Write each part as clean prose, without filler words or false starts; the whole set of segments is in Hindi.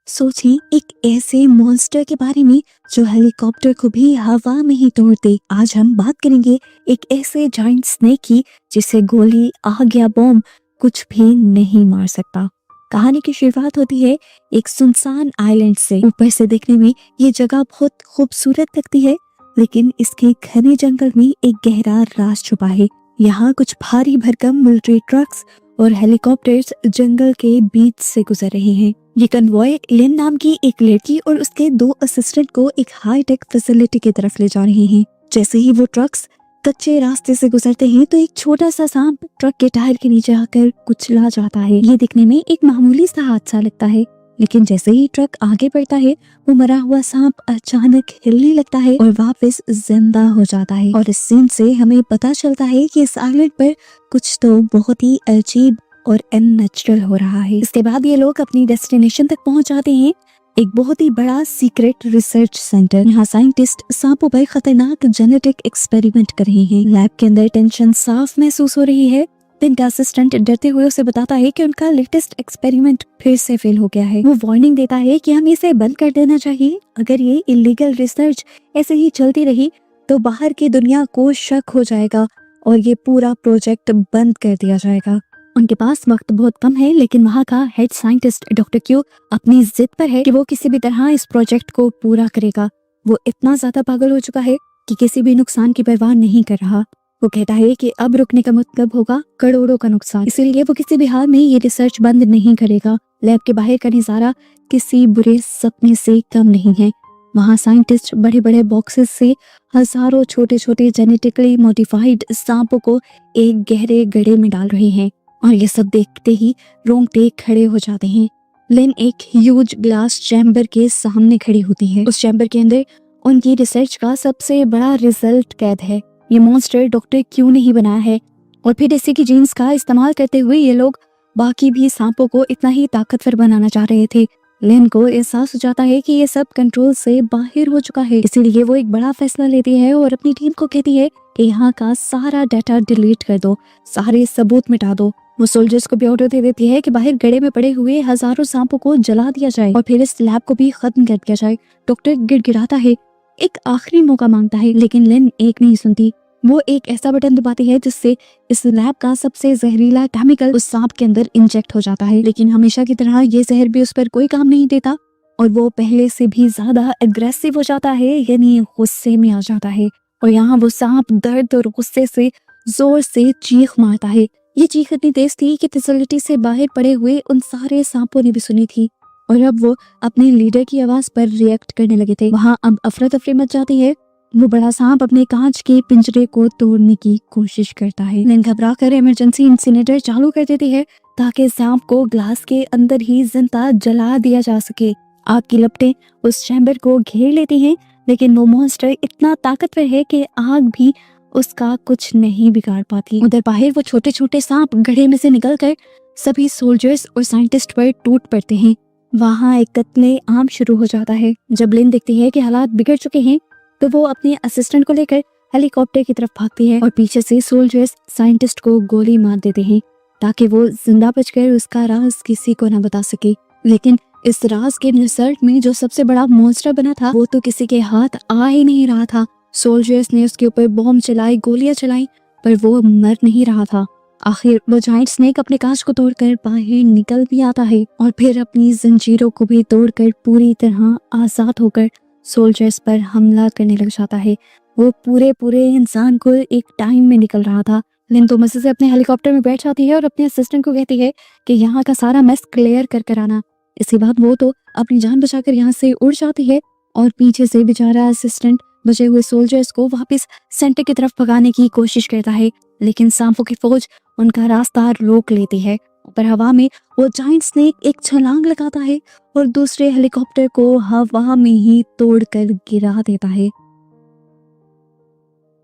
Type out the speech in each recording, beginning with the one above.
सोचिए एक ऐसे मॉन्स्टर के बारे में जो हेलीकॉप्टर को भी हवा में ही तोड़ दे। आज हम बात करेंगे एक ऐसे जायंट स्नेक की जिसे गोली, आग या बॉम्ब कुछ भी नहीं मार सकता। कहानी की शुरुआत होती है एक सुनसान आइलैंड से। ऊपर से देखने में ये जगह बहुत खूबसूरत लगती है, लेकिन इसके घने जंगल में एक गहरा राज छुपा है। यहाँ कुछ भारी भरकम मिलिट्री ट्रक्स और हेलीकॉप्टर्स जंगल के बीच से गुजर रहे हैं। ये कन्वॉय लिन नाम की एक लड़की और उसके 2 असिस्टेंट को एक हाईटेक फैसिलिटी की तरफ ले जा रहे हैं। जैसे ही वो ट्रक्स कच्चे रास्ते से गुजरते हैं तो एक छोटा सा सांप ट्रक के टायर के नीचे आकर कुचला जाता है। ये दिखने में एक मामूली सा हादसा लगता है, लेकिन जैसे ही ट्रक आगे बढ़ता है वो मरा हुआ सांप अचानक हिलने लगता है और वापस जिंदा हो जाता है। और इस सीन से हमें पता चलता है कि इस आइलैंड पर कुछ तो बहुत ही अजीब और अननेचुरल हो रहा है। इसके बाद ये लोग अपनी डेस्टिनेशन तक पहुंच जाते हैं, एक बहुत ही बड़ा सीक्रेट रिसर्च सेंटर। यहाँ साइंटिस्ट सांपों पर खतरनाक जेनेटिक एक्सपेरिमेंट कर रहे हैं। लैब के अंदर टेंशन साफ महसूस हो रही है। लिन का असिस्टेंट डरते हुए उसे बताता है कि उनका लेटेस्ट एक्सपेरिमेंट फिर से फेल हो गया है। वो वार्निंग देता है कि हमें इसे बंद कर देना चाहिए। अगर ये इलीगल रिसर्च ऐसे ही चलती रही तो बाहर की दुनिया को शक हो जाएगा और ये पूरा प्रोजेक्ट बंद कर दिया जाएगा। उनके पास वक्त बहुत कम है, लेकिन वहाँ का हेड साइंटिस्ट डॉक्टर क्यू अपनी जिद पर है कि वो किसी भी तरह इस प्रोजेक्ट को पूरा करेगा। वो इतना ज्यादा पागल हो चुका है कि किसी भी नुकसान की परवाह नहीं कर रहा। वो कहता है कि अब रुकने का मतलब होगा करोड़ों का नुकसान, इसीलिए वो किसी भी हाल में ये रिसर्च बंद नहीं करेगा। लैब के बाहर का नजारा किसी बुरे सपने से कम नहीं है। वहाँ साइंटिस्ट बड़े बड़े बॉक्सेस से हजारों छोटे छोटे जेनेटिकली मॉडिफाइड सांपों को एक गहरे गड्ढे में डाल रहे हैं, और ये सब देखते ही रोंगटे खड़े हो जाते हैं। लिन एक ह्यूज ग्लास चैम्बर के सामने खड़ी होती है। उस चैम्बर के अंदर उनकी रिसर्च का सबसे बड़ा रिजल्ट कैद है। ये मॉन्स्टर डॉक्टर क्यू ने ही बनाया है, और फिर इसी की जीन्स का इस्तेमाल करते हुए ये लोग बाकी भी सांपों को इतना ही ताकतवर बनाना चाह रहे थे। लिन को एहसास हो जाता है कि ये सब कंट्रोल से बाहर हो चुका है, इसीलिए वो एक बड़ा फैसला लेती है और अपनी टीम को कहती है कि यहाँ का सारा डाटा डिलीट कर दो, सारे सबूत मिटा दो। वो सोल्जर्स को भी ऑर्डर दे देती है कि बाहर गड्ढे में पड़े हुए हजारों सांपों को जला दिया जाए और फिर इस लैब को भी खत्म कर दिया जाए। डॉक्टर गिड़गिड़ाता है, एक आखिरी मौका मांगता है, लेकिन लिन एक नहीं सुनती। वो एक ऐसा बटन दबाती है जिससे इस लैब का सबसे जहरीला केमिकल उस सांप के अंदर इंजेक्ट हो जाता है। लेकिन हमेशा की तरह ये जहर भी उस पर कोई काम नहीं देता और वो पहले से भी ज्यादा एग्रेसिव हो जाता है, यानी गुस्से में आ जाता है। और यहाँ वो सांप दर्द और गुस्से से जोर से चीख मारता है। ये चीख इतनी तेज थी कि फैसिलिटी से बाहर पड़े हुए उन सारे सांपों ने भी सुनी थी, और अब वो अपने लीडर की आवाज पर रिएक्ट करने लगे थे। वहाँ अब अफरा तफरी मच जाती है। वो बड़ा सांप अपने कांच के पिंजरे को तोड़ने की कोशिश करता है। लिन घबरा कर इमरजेंसी इंसिनेटर चालू कर देती है ताकि सांप को ग्लास के अंदर ही जिंदा जला दिया जा सके। आग की लपटें उस चैम्बर को घेर लेती हैं, लेकिन वो मॉन्स्टर इतना ताकतवर है कि आग भी उसका कुछ नहीं बिगाड़ पाती। उधर बाहर वो छोटे छोटे सांप गड्ढे में से निकलकर सभी सोल्जर्स और साइंटिस्ट पर टूट पड़ते हैं। वहाँ एक कत्ले आम शुरू हो जाता है। जब लिन देखती है कि हालात बिगड़ चुके हैं तो वो अपने असिस्टेंट को लेकर हेलीकॉप्टर की तरफ भागती है, और पीछे से सोल्जर्स साइंटिस्ट को गोली मार देते हैं ताकि वो जिंदा बचकर उसका राज किसी को न बता सके। लेकिन इस राज के रिसर्च में जो सबसे बड़ा मॉन्स्टर बना था वो तो किसी के हाथ आ ही नहीं रहा था। सोल्जर्स ने उसके ऊपर बॉम्ब चलाई, गोलियां चलाई, पर वो मर नहीं रहा था। आखिर वो जायंट स्नेक अपने कांच को तोड़कर बाहर निकल भी आता है और फिर अपनी जंजीरों को भी तोड़कर पूरी तरह आजाद होकर सोल्जर्स पर हमला करने लग जाता है। वो पूरे इंसान को एक टाइम में निकल रहा था। लिन तो मजे से अपने हेलीकॉप्टर में बैठ जाती है और अपने असिस्टेंट को कहती है कि यहाँ का सारा मेस क्लियर कर आना। इसके बाद वो तो अपनी जान बचाकर यहाँ से उड़ जाती है, और पीछे से बेचारा असिस्टेंट बचे हुए सोल्जर्स को वापस सेंटर की तरफ भगाने की कोशिश करता है, लेकिन सांपों की फौज उनका रास्ता रोक लेती है। ऊपर हवा में वो जायंट स्नेक एक छलांग लगाता है और दूसरे हेलीकॉप्टर को हवा में ही तोड़कर गिरा देता है।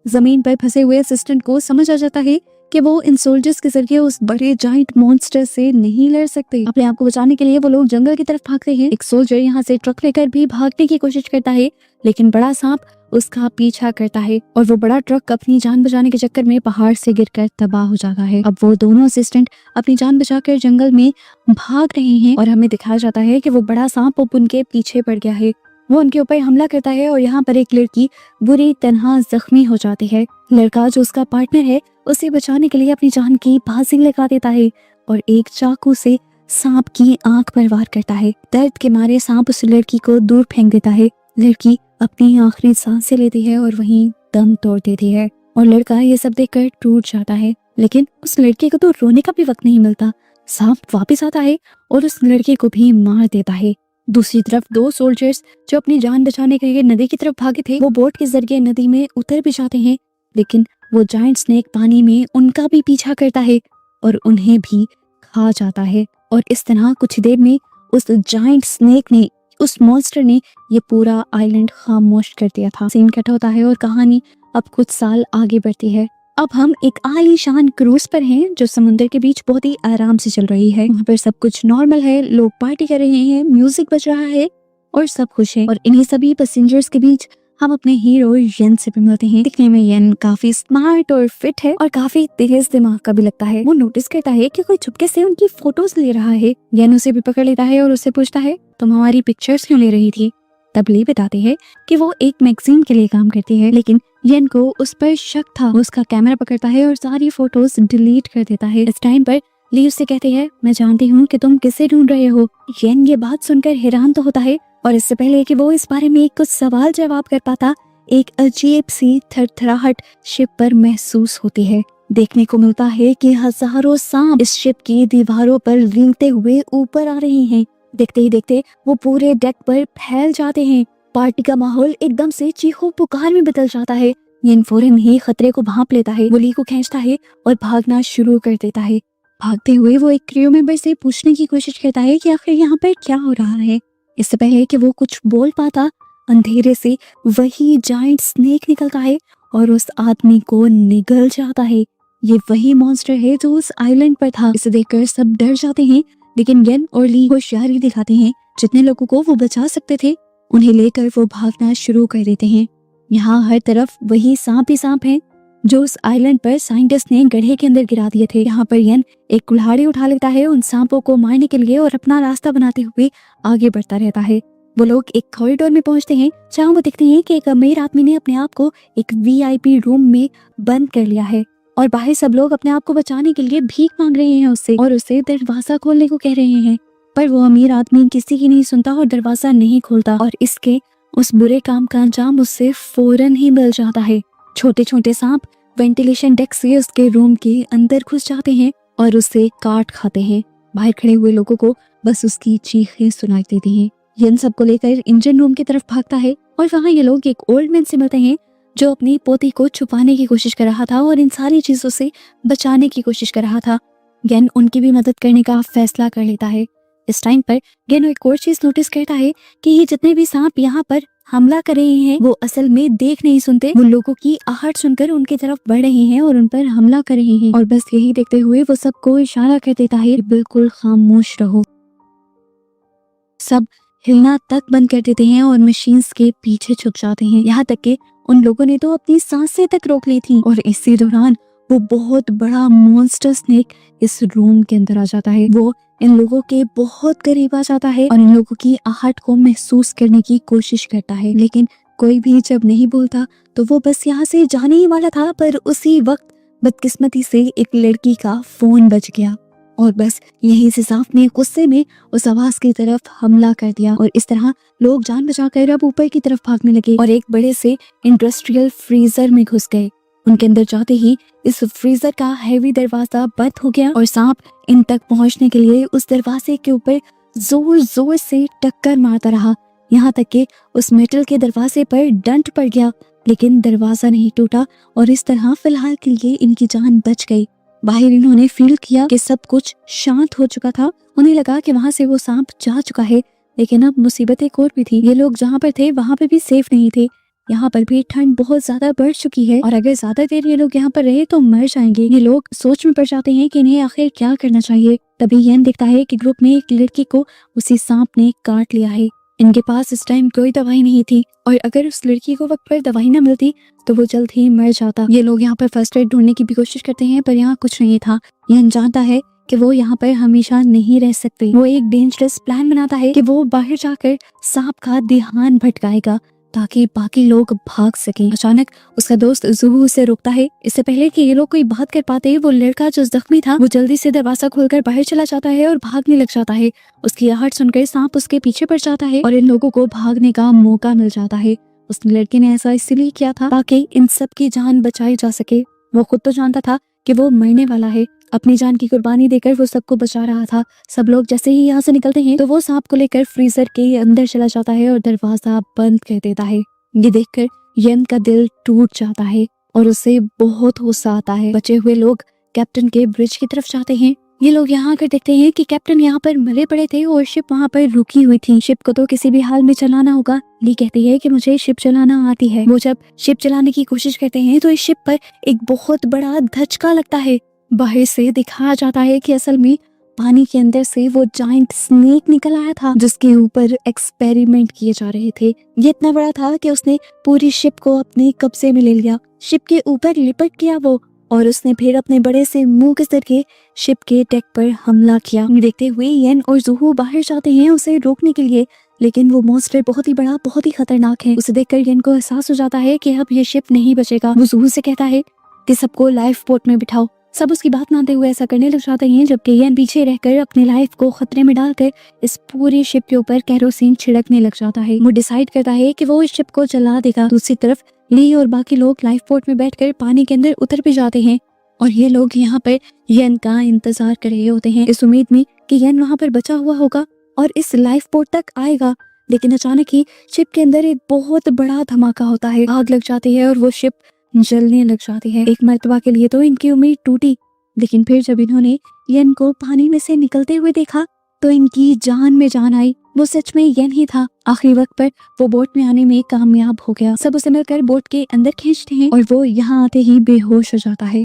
जमीन पर फंसे हुए असिस्टेंट को समझ आ जाता है कि वो इन सोल्जर्स के जरिए उस बड़े जायंट मॉन्स्टर से नहीं लड़ सकते। अपने आप को बचाने के लिए वो लोग जंगल की तरफ भागते हैं। एक सोल्जर यहाँ से ट्रक लेकर भी भागने की कोशिश करता है, लेकिन बड़ा सांप उसका पीछा करता है और वो बड़ा ट्रक अपनी जान बचाने के चक्कर में पहाड़ से गिरकर तबाह हो जाता है। अब वो दोनों असिस्टेंट अपनी जान बचाकर जंगल में भाग रहे हैं और हमें दिखाया जाता है कि वो बड़ा सांप उनके पीछे पड़ गया है। वो उनके ऊपर हमला करता है और यहाँ पर एक लड़की बुरी तरह जख्मी हो जाती है। लड़का जो उसका पार्टनर है उसे बचाने के लिए अपनी जान की बाजी लगा देता है और एक चाकू से सांप की आंख पर वार करता है। दर्द के मारे सांप उस लड़की को दूर फेंक देता है। लड़की अपनी आखिरी सांसें लेती है और वहीं दम तोड़ देती है और लड़का ये सब देखकर टूट जाता है। लेकिन उस लड़के को तो रोने का भी वक्त नहीं मिलता। सांप वापस आता है और उस लड़के को भी मार देता है। दूसरी तरफ दो सोल्जर्स जो अपनी जान बचाने के लिए नदी की तरफ भागे थे, वो बोट के जरिए नदी में उतर भी जाते हैं, लेकिन वो जायंट स्नेक पानी में उनका भी पीछा करता है और उन्हें भी खा जाता है। और इस तरह कुछ देर में उस जायंट स्नेक ने, उस मॉन्स्टर ने ये पूरा आइलैंड खामोश कर दिया था। सीन कट होता है और कहानी अब कुछ साल आगे बढ़ती है। अब हम एक आलीशान क्रूज पर हैं जो समुद्र के बीच बहुत ही आराम से चल रही है। वहाँ पर सब कुछ नॉर्मल है, लोग पार्टी कर रहे हैं, म्यूजिक बज रहा है और सब खुश है। और इन्हीं सभी पैसेंजर्स के बीच हम अपने हीरो येन से भी मिलते हैं। दिखने में येन काफी स्मार्ट और फिट है और काफी तेज दिमाग का भी लगता है। वो नोटिस करता है कि कोई चुपके से उनकी फोटोज ले रहा है। येन उसे भी पकड़ लेता है और उससे पूछता है, तुम हमारी पिक्चर्स क्यों ले रही थी? तब ली बताते हैं कि वो एक मैगजीन के लिए काम करती है, लेकिन येन को उस पर शक था। वो उसका कैमरा पकड़ता है और सारी फोटोज डिलीट कर देता है। इस टाइम पर ली उससे कहती है, मैं जानती हूँ कि तुम किसे ढूंढ रहे हो। येन ये बात सुनकर हैरान तो होता है और इससे पहले कि वो इस बारे में कुछ सवाल जवाब कर पाता, एक अजीब सी थरथराहट शिप पर महसूस होती है। देखने को मिलता है कि हजारों सांप इस शिप की दीवारों पर रेंगते हुए ऊपर आ रहे हैं। देखते ही देखते वो पूरे डेक पर फैल जाते हैं। पार्टी का माहौल एकदम से चीखों पुकार में बदल जाता है। येन फौरन ही खतरे को भांप लेता है। वो ली को खींचता है और भागना शुरू कर देता है। भागते हुए वो एक क्रू मेंबर से पूछने की कोशिश करता है कि आखिर यहाँ पर क्या हो रहा है। इससे पहले कि वो कुछ बोल पाता, अंधेरे से वही जायंट स्नेक निकलता है और उस आदमी को निगल जाता है। ये वही मॉन्स्टर है जो उस आइलैंड पर था। इसे देखकर सब डर जाते हैं, लेकिन येन और ली होशियारी दिखाते हैं। जितने लोगों को वो बचा सकते थे उन्हें लेकर वो भागना शुरू कर देते हैं। यहाँ हर तरफ वही सांप ही सांप हैं जो उस आइलैंड पर साइंटिस्ट ने गड्ढे के अंदर गिरा दिए थे। यहाँ पर येन एक कुल्हाड़ी उठा लेता है उन सांपों को मारने के लिए और अपना रास्ता बनाते हुए आगे बढ़ता रहता है। वो लोग एक कॉरिडोर में पहुंचते हैं जहाँ वो देखते हैं कि एक अमीर आदमी ने अपने आप को एक वीआईपी रूम में बंद कर लिया है और बाहर सब लोग अपने आप को बचाने के लिए भीख मांग रहे हैं उससे और उसे दरवाजा खोलने को कह रहे हैं। पर वो अमीर आदमी किसी की नहीं सुनता और दरवाजा नहीं खोलता और इसके उस बुरे काम का अंजाम उससे फौरन ही मिल जाता है। छोटे छोटे सांप वेंटिलेशन डेक से उसके रूम के अंदर घुस जाते हैं और उसे काट खाते हैं। बाहर खड़े हुए लोगों को बस उसकी चीखें सुनाई देती हैं। येन सबको लेकर इंजन रूम की तरफ भागता है और वहाँ ये लोग एक ओल्ड मैन से मिलते हैं जो अपनी पोती को छुपाने की कोशिश कर रहा था और इन सारी चीजों से बचाने की कोशिश कर रहा था। येन उनकी भी मदद करने का फैसला कर लेता है। इस टाइम पर येन एक और चीज नोटिस करता है कि ये जितने भी सांप यहाँ पर हमला कर रहे हैं वो असल में देख नहीं सुनते, वो लोगों की आहट सुनकर उनकी तरफ बढ़ रहे हैं और उन पर हमला कर रहे हैं। और बस यही देखते हुए वो सबको इशारा कर देता है, बिल्कुल खामोश रहो। सब हिलना तक बंद कर देते हैं और मशीन्स के पीछे छुप जाते हैं। यहाँ तक कि उन लोगों ने तो अपनी सांसें तक रोक ली थी। और इसी दौरान वो बहुत बड़ा मॉन्स्टर स्नेक इस रूम के अंदर आ जाता है। वो इन लोगों के बहुत करीब आ जाता है और इन लोगों की आहट को महसूस करने की कोशिश करता है, लेकिन कोई भी जब नहीं बोलता तो वो बस यहाँ से जाने ही वाला था। पर उसी वक्त बदकिस्मती से एक लड़की का फोन बज गया और बस यही से सांप ने गुस्से में उस आवाज की तरफ हमला कर दिया और इस तरह लोग जान बचाकर अब ऊपर की तरफ भागने लगे और एक बड़े से इंडस्ट्रियल फ्रीजर में घुस गए। उनके अंदर जाते ही इस फ्रीजर का हैवी दरवाजा बंद हो गया और सांप इन तक पहुंचने के लिए उस दरवाजे के ऊपर जोर जोर से टक्कर मारता रहा, यहाँ तक कि उस मेटल के दरवाजे पर डंट पड़ गया, लेकिन दरवाजा नहीं टूटा और इस तरह फिलहाल के लिए इनकी जान बच गई। बाहर इन्होंने फील किया कि सब कुछ शांत हो चुका था। उन्हें लगा कि वहां से वो सांप जा चुका है, लेकिन अब मुसीबत एक और भी थी। ये लोग जहाँ पर थे वहां पर भी सेफ नहीं थे। यहाँ पर भी ठंड बहुत ज्यादा बढ़ चुकी है और अगर ज्यादा देर ये लोग यहाँ पर रहे तो मर जाएंगे। ये लोग सोच में पड़ जाते हैं कि इन्हें आखिर क्या करना चाहिए। तभी येन देखता है कि ग्रुप में एक लड़की को उसी सांप ने काट लिया है। इनके पास इस टाइम कोई दवाई नहीं थी और अगर उस लड़की को वक्त पर दवाई ना मिलती तो वो जल्द ही मर जाता। ये लोग यहाँ पर फर्स्ट एड ढूंढने की भी कोशिश करते हैं पर यहाँ कुछ नहीं था। यन जानता है कि वो यहाँ पर हमेशा नहीं रह सकते। वो एक डेंजरस प्लान बनाता है कि वो बाहर जाकर सांप का ध्यान भटकाएगा ताकि बाकी लोग भाग सकें। अचानक उसका दोस्त जुहू उसे रोकता है। इससे पहले कि ये लोग कोई बात कर पाते, वो लड़का जो जख्मी था वो जल्दी से दरवाजा खोलकर बाहर चला जाता है और भागने लग जाता है। उसकी आहट सुनकर सांप उसके पीछे पड़ जाता है और इन लोगों को भागने का मौका मिल जाता है। उस लड़के ने ऐसा इसलिए किया था ताकि इन सब की जान बचाई जा सके। वो खुद तो जानता था कि वो मरने वाला है। अपनी जान की कुर्बानी देकर वो सबको बचा रहा था। सब लोग जैसे ही यहाँ से निकलते हैं तो वो सांप को लेकर फ्रीजर के अंदर चला जाता है और दरवाजा बंद कर देता है। ये देखकर यन का दिल टूट जाता है और उसे बहुत गुस्सा आता है। बचे हुए लोग कैप्टन के ब्रिज की तरफ जाते हैं। ये लोग यहाँ आकर देखते हैं कि कैप्टन यहाँ पर मरे पड़े थे और शिप वहाँ पर रुकी हुई थी। शिप को तो किसी भी हाल में चलाना होगा। ली कहती है कि मुझे शिप चलाना आती है। वो जब शिप चलाने की कोशिश करते हैं तो इस शिप पर एक बहुत बड़ा धचका लगता है। बाहर से दिखाया जाता है कि असल में पानी के अंदर से वो जाइंट स्नेक निकल आया था जिसके ऊपर एक्सपेरिमेंट किए जा रहे थे। ये इतना बड़ा था कि उसने पूरी शिप को अपने कब्जे में ले लिया। शिप के ऊपर लिपट गया वो और उसने फिर अपने बड़े से मुंह के जरिए शिप के डेक पर हमला किया। देखते हुए येन और जुहू बाहर जाते हैं उसे रोकने के लिए, लेकिन वो मॉन्स्टर बहुत ही बड़ा, बहुत ही खतरनाक है। उसे देखकर येन को एहसास हो जाता है कि अब ये शिप नहीं बचेगा। वो जुहू से कहता है कि सबको लाइफ बोट में बिठाओ। सब उसकी बात मानते हुए ऐसा करने लग जाते हैं, जबकि येन पीछे रहकर अपनी लाइफ को खतरे में डालकर इस पूरी शिप के ऊपर केरोसिन छिड़कने लग जाता है। वो डिसाइड करता है कि वो इस शिप को जला देगा। दूसरी तरफ ली और बाकी लोग लाइफ बोट में बैठकर पानी के अंदर उतर भी जाते हैं और ये लोग यहाँ पर येन का इंतजार कर रहे होते हैं इस उम्मीद में कि येन वहाँ पर बचा हुआ होगा और इस लाइफ बोट तक आएगा। लेकिन अचानक ही शिप के अंदर एक बहुत बड़ा धमाका होता है। आग लग जाती है और वो शिप जलने लग जाती है। एक मर्तबा के लिए तो इनकी उम्मीद टूटी, लेकिन फिर जब इन्होंने येन को पानी में से निकलते हुए देखा तो इनकी जान में जान आई। वो सच में येन ही था। आखिरी वक्त पर वो बोट में आने में कामयाब हो गया। सब उसे मिलकर बोट के अंदर खींचते हैं और वो यहाँ आते ही बेहोश हो जाता है।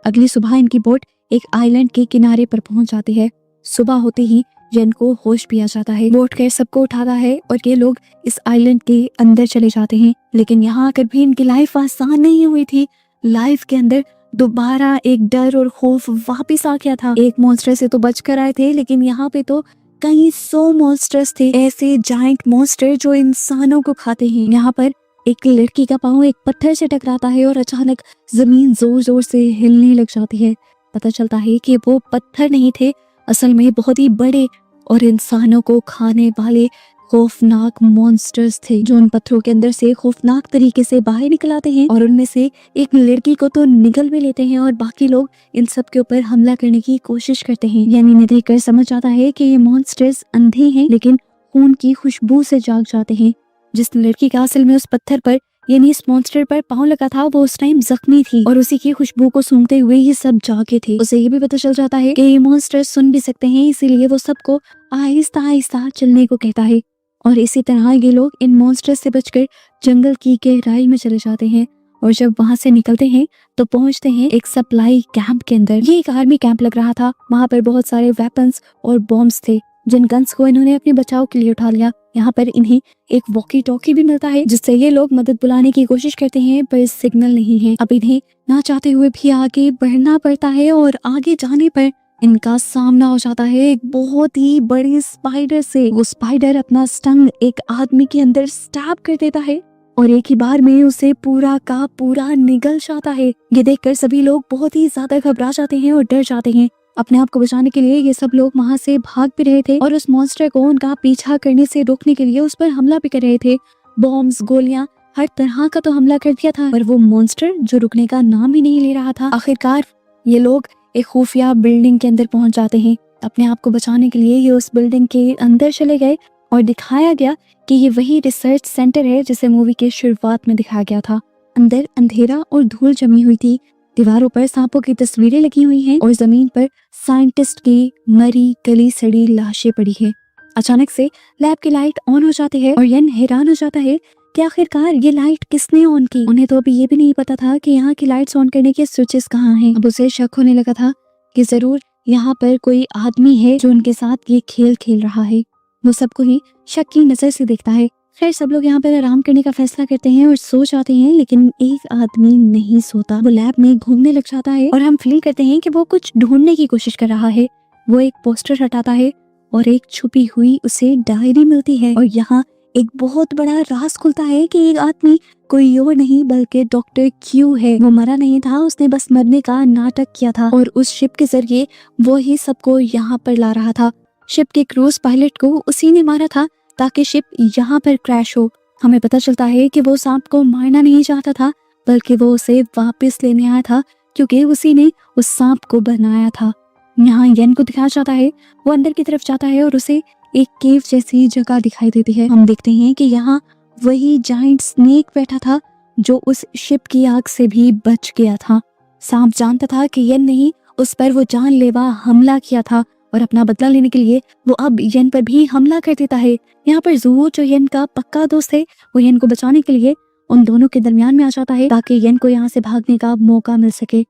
अगली सुबह इनकी बोट एक आइलैंड के किनारे पर पहुंच जाती है। सुबह होते ही येन को होश भी आ जाता है। बोट के सबको उठाता है और ये लोग इस आइलैंड के अंदर चले जाते हैं। लेकिन यहाँ आकर भी इनकी लाइफ आसान नहीं हुई थी। लाइफ के अंदर दोबारा एक डर और खौफ वापिस आ गया था। एक मॉन्स्टर से तो बच कर आए थे, लेकिन यहाँ पे तो कई 100 मॉन्स्टर्स थे, ऐसे जाइंट मॉन्स्टर जो इंसानों को खाते हैं। यहाँ पर एक लड़की का पाँव एक पत्थर से टकराता है और अचानक जमीन जोर जोर से हिलने लग जाती है। पता चलता है कि वो पत्थर नहीं थे, असल में बहुत ही बड़े और इंसानों को खाने वाले खौफनाक मॉन्स्टर्स थे जो उन पत्थरों के अंदर से खौफनाक तरीके से बाहर निकल आते हैं और उनमें से एक लड़की को तो निगल भी लेते हैं और बाकी लोग इन सब के ऊपर हमला करने की कोशिश करते हैं। यानी इन्हें देखकर समझ आता है कि ये मॉन्स्टर्स अंधे हैं लेकिन खून की खुशबू से जाग जाते हैं। जिस लड़की का असल में उस पत्थर पर यानी इस मॉन्स्टर पर पाँव लगा था वो उस टाइम जख्मी थी और उसी की खुशबू को सूंघते हुए ये सब जागे थे। उसे ये भी पता चल जाता है कि ये मॉन्स्टर सुन भी सकते हैं, इसीलिए वो सबको आहिस्ता आहिस्ता चलने को कहता है। और इसी तरह ये लोग इन मॉन्स्टर से बचकर जंगल की गहराई में चले जाते हैं और जब वहां से निकलते हैं तो पहुंचते हैं एक सप्लाई कैंप के अंदर। ये एक आर्मी कैंप लग रहा था। वहां पर बहुत सारे वेपन्स और बॉम्ब्स थे जिन गन्स को इन्होंने अपने बचाव के लिए उठा लिया। यहाँ पर इन्हें एक वॉकी टॉकी भी मिलता है जिससे ये लोग मदद बुलाने की कोशिश करते हैं, पर सिग्नल नहीं है। अब इन्हें ना चाहते हुए भी आगे बढ़ना पड़ता है और आगे जाने पर इनका सामना हो जाता है एक बहुत ही बड़ी स्पाइडर से। वो स्पाइडर अपना स्टंग एक आदमी के अंदर स्टैब कर देता है और एक ही बार में उसे पूरा का पूरा निगल जाता है। ये देखकर सभी लोग बहुत ही ज्यादा घबरा जाते हैं और डर जाते हैं। अपने आप को बचाने के लिए ये सब लोग वहाँ से भाग भी रहे थे और उस मॉन्स्टर को उनका पीछा करने से रोकने के लिए उस पर हमला भी कर रहे थे। बॉम्ब्स, गोलियां, हर तरह का तो हमला कर दिया था, पर वो मॉन्स्टर जो रुकने का नाम ही नहीं ले रहा था। आखिरकार ये लोग एक खुफिया बिल्डिंग के अंदर पहुंच जाते हैं। अपने आप को बचाने के लिए ये उस बिल्डिंग के अंदर चले गए और दिखाया गया कि ये वही रिसर्च सेंटर है जिसे मूवी के शुरुआत में दिखाया गया था। अंदर अंधेरा और धूल जमी हुई थी। दीवारों पर सांपों की तस्वीरें लगी हुई हैं और जमीन पर साइंटिस्ट की मरी गली सड़ी लाशें पड़ी है। अचानक से लैब की लाइट ऑन हो जाती है और येन हैरान हो जाता है कि आखिरकार ये लाइट किसने ऑन की। उन्हें तो अभी ये भी नहीं पता था कि यहाँ की लाइट्स ऑन करने के स्विचेस कहाँ हैं। अब उसे शक होने लगा था कि जरूर यहाँ पर कोई आदमी है जो उनके साथ ये खेल खेल रहा है। वो सबको ही शक की नजर से देखता है। खैर सब लोग यहाँ पर आराम करने का फैसला करते हैं और सो जाते हैं, लेकिन एक आदमी नहीं सोता। वो लैब में घूमने लग जाता है और हम फील करते हैं कि वो कुछ ढूंढने की कोशिश कर रहा है। वो एक पोस्टर हटाता है और एक छुपी हुई उसे डायरी मिलती है और यहाँ एक बहुत बड़ा राज खुलता है कि एक आदमी कोई और नहीं बल्कि डॉक्टर क्यू है। वो मरा नहीं था, उसने बस मरने का नाटक किया था और उस शिप के जरिए वो ही सबको यहाँ पर ला रहा था। शिप के क्रूज पायलट को उसी ने मारा था ताकि शिप यहाँ पर क्रैश हो। हमें पता चलता है कि वो सांप को मारना नहीं चाहता था, बल्कि वो उसे वापस लेने आया था क्योंकि उसी ने उस सांप को बनाया था। यहाँ येन को दिखाया जाता है, वो अंदर की तरफ जाता है और उसे एक केव जैसी जगह दिखाई देती है। हम देखते हैं कि यहाँ वही जायंट स्नेक बैठा था जो उस शिप की आग से भी बच गया था। सांप जानता था कि येन ने उस पर वो जानलेवा हमला किया था और अपना बदला लेने के लिए वो अब येन पर भी हमला कर देता है। यहाँ पर जू जो येन का पक्का दोस्त है, वो येन को बचाने के लिए उन दोनों के दरमियान में आ जाता है ताकि येन को यहाँ से भागने का मौका मिल सके।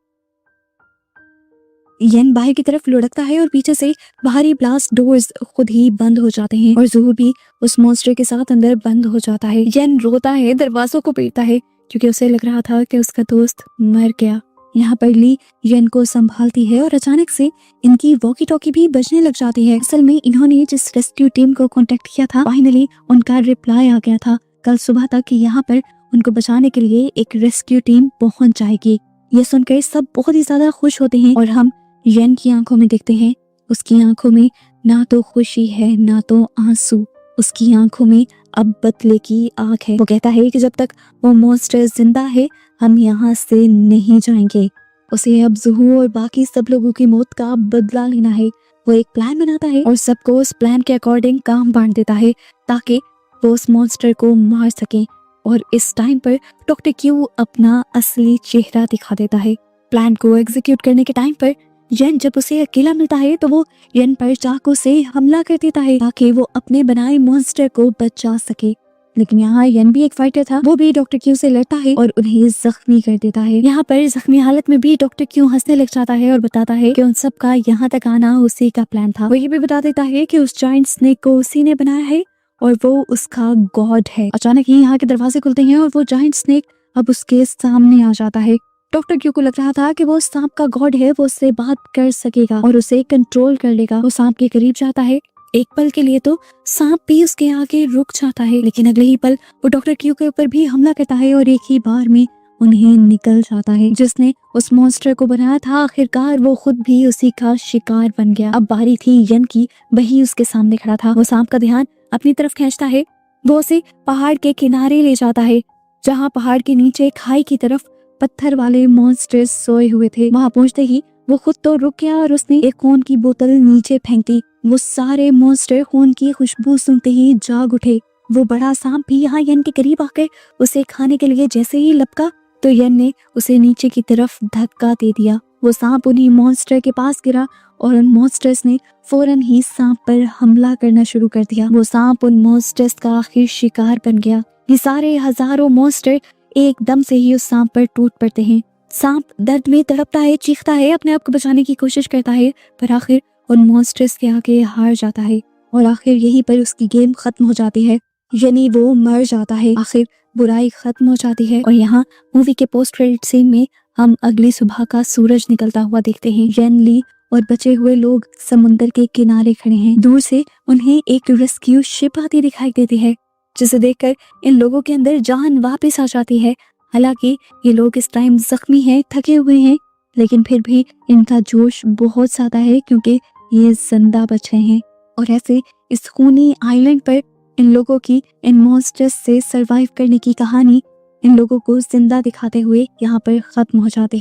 येन बाहर की तरफ लुढ़कता है और पीछे से बाहरी ब्लास्ट डोर्स खुद ही बंद हो जाते हैं और जू भी उस मॉन्स्टर के साथ अंदर बंद हो जाता है। येन रोता है, दरवाजों को पीटता है क्योंकि उसे लग रहा था कि उसका दोस्त मर गया। यहाँ पर ली येन को संभालती है और अचानक से इनकी वॉकी टॉकी भी बजने लग जाती है। असल में इन्होंने जिस रेस्क्यू टीम को कांटेक्ट किया था, फाइनली उनका रिप्लाई आ गया था। कल सुबह तक यहाँ पर उनको बचाने के लिए एक रेस्क्यू टीम पहुंच जाएगी। ये सुनकर सब बहुत ही ज्यादा खुश होते हैं और हम येन की आंखों में देखते हैं। उसकी आंखों में ना तो खुशी है ना तो आंसू, उसकी आंखों में अब बदले की आग है। वो कहता है कि जब तक वो मॉन्स्टर जिंदा है हम यहाँ से नहीं जाएंगे। उसे अब जुहू और बाकी सब लोगों की मौत का बदला लेना है। वो एक प्लान बनाता है और सबको उस प्लान के अकॉर्डिंग काम बांट देता है ताकि वो उस मॉन्स्टर को मार सके। और इस टाइम पर डॉक्टर क्यू अपना असली चेहरा दिखा देता है। प्लान को एग्जीक्यूट करने के टाइम पर येन जब उसे अकेला मिलता है तो वो येन पर चाकू से हमला कर देता है ताकि वो अपने बनाए मॉन्स्टर को बचा सके। लेकिन यहाँ येन भी एक फाइटर था, वो भी डॉक्टर क्यू से लड़ता है और उन्हें जख्मी कर देता है। यहाँ पर जख्मी हालत में भी डॉक्टर क्यू हंसने लग जाता है और बताता है कि उन सब का यहाँ तक आना उसी का प्लान था। वो ये भी बता देता है कि उस जायंट स्नेक को उसी ने बनाया है और वो उसका गॉड है। अचानक ही यहाँ के दरवाजे खुलते हैं और वो जायंट स्नेक अब उसके सामने आ जाता है। डॉक्टर क्यू को लग रहा था कि वो सांप का गॉड है, वो उससे बात कर सकेगा और उसे कंट्रोल कर लेगा। वो सांप के करीब जाता है, एक पल के लिए तो सांप भी उसके आगे रुक जाता है, लेकिन अगले ही पल वो डॉक्टर क्यू के ऊपर भी हमला करता है और एक ही बार में उन्हें निकल जाता है। जिसने उस मॉन्स्टर को बनाया था आखिरकार वो खुद भी उसी का शिकार बन गया। अब बारी थी येन की, वही उसके सामने खड़ा था। वो सांप का ध्यान अपनी तरफ खींचता है, वो उसे पहाड़ के किनारे ले जाता है जहाँ पहाड़ के नीचे खाई की तरफ पत्थर वाले मॉन्स्टर्स सोए हुए थे। वहां पहुंचते ही वो खुद तो रुक गया और उसने एक खून की बोतल नीचे फेंक दी। वो सारे मॉन्स्टर खून की खुशबू सुनते ही जाग उठे। वो बड़ा सांप भी यहाँ येन के करीब आकर उसे खाने के लिए जैसे ही लपका तो येन ने उसे नीचे की तरफ धक्का दे दिया। वो सांप उन्हीं मॉन्स्टर के पास गिरा और उन मॉन्स्टर्स ने फौरन ही सांप पर हमला करना शुरू कर दिया। वो सांप उन मॉन्स्टर्स का आखिर शिकार बन गया। ये सारे हजारों मॉन्स्टर एकदम से ही उस सांप पर टूट पड़ते हैं। सांप दर्द में तड़पता है, चीखता है, अपने आप को बचाने की कोशिश करता है, पर आखिर उन मॉन्स्टर्स के आगे हार जाता है और आखिर यहीं पर उसकी गेम खत्म हो जाती है, यानी वो मर जाता है। आखिर बुराई खत्म हो जाती है और यहाँ मूवी के पोस्ट क्रेडिट सीन में हम अगली सुबह का सूरज निकलता हुआ देखते हैं। येन, ली और बचे हुए लोग समुद्र के किनारे खड़े हैं। दूर से उन्हें एक रेस्क्यू शिप आती दिखाई देती है, जिसे देखकर इन लोगों के अंदर जान वापस आ जाती है। हालांकि ये लोग इस टाइम जख्मी हैं, थके हुए हैं, लेकिन फिर भी इनका जोश बहुत ज्यादा है क्योंकि ये जिंदा बचे हैं। और ऐसे इस खूनी आइलैंड पर इन लोगों की इन मॉन्स्टर्स से सरवाइव करने की कहानी इन लोगों को जिंदा दिखाते हुए यहाँ पर खत्म हो जाती है।